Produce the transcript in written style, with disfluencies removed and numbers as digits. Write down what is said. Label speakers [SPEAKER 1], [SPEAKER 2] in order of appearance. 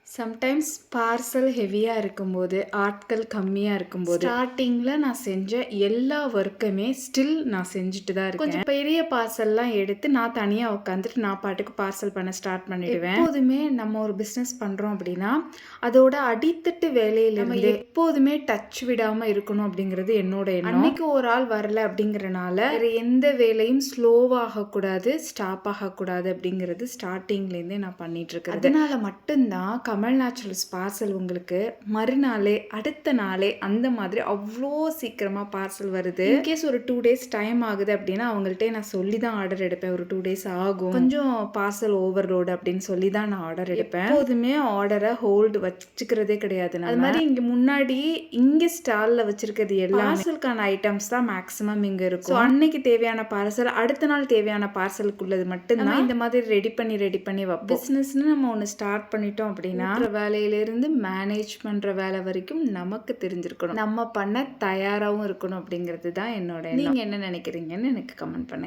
[SPEAKER 1] Sometimes parcel ஹெவியாக இருக்கும்போது, ஆட்கள் கம்மியாக இருக்கும்போது, ஸ்டார்ட்டிங்கில் நான் செஞ்ச எல்லா ஒர்க்குமே ஸ்டில் நான் செஞ்சுட்டு தான் இருக்கேன். கொஞ்சம் பெரிய பார்சல்லாம் எடுத்து நான் தனியாக உட்காந்துட்டு நான் பாட்டுக்கு பார்சல் பண்ண ஸ்டார்ட் பண்ணிடுவேன். எப்போதுமே நம்ம ஒரு பிஸ்னஸ் பண்ணுறோம் அப்படின்னா, அதோட அடித்தட்டு வேலையிலிருந்து எப்போதுமே டச் விடாமல் இருக்கணும் அப்படிங்கிறது என்னோட எண்ணம். அன்னைக்கு ஒரு ஆள் வரல அப்படிங்கிறனால வேறு எந்த வேலையும் ஸ்லோவாகக்கூடாது, ஸ்டாப் ஆகக்கூடாது அப்படிங்கிறது ஸ்டார்டிங்லேருந்தே நான் பண்ணிட்டு இருக்கேன். அதனால மட்டும்தான் கமல் நேச்சுரல்ஸ் பார்சல் உங்களுக்கு மறுநாளே அடுத்த நாளே அந்த மாதிரி அவ்வளோ சீக்கிரமாக பார்சல் வருது. இன்கேஸ் ஒரு 2 days டைம் ஆகுது அப்படின்னா அவங்கள்ட்ட நான் சொல்லி தான் ஆர்டர் எடுப்பேன். ஒரு 2 days ஆகும், கொஞ்சம் பார்சல் ஓவர்லோடு அப்படின்னு சொல்லி தான் நான் ஆர்டர் எடுப்பேன். எப்போதுமே ஆர்டரை ஹோல்டு வச்சுக்கிறதே கிடையாது. அது மாதிரி இங்கே முன்னாடி இங்கே ஸ்டாலில் வச்சிருக்கிறது எல்லாம் பார்சலுக்கான ஐட்டம்ஸ் தான் மேக்ஸிமம் இங்கே இருக்கும். அன்னைக்கு தேவையான பார்சல் அடுத்த நாள் தேவையான பார்சலுக்குள்ளது மட்டும்தான் இந்த மாதிரி ரெடி பண்ணி வைப்போம். பிஸ்னஸ்ன்னு நம்ம ஒன்று ஸ்டார்ட் பண்ணிட்டோம் அப்படின்னா வேலையிலிருந்து மேனேஜ் பண்ற வேலை வரைக்கும் நமக்கு தெரிஞ்சிருக்கணும், நம்ம பண்ண தயாராகவும் இருக்கணும் அப்படிங்கிறது தான் என்னோட. நீங்க என்ன நினைக்கிறீங்கன்னு எனக்கு கமெண்ட் பண்ணுங்க.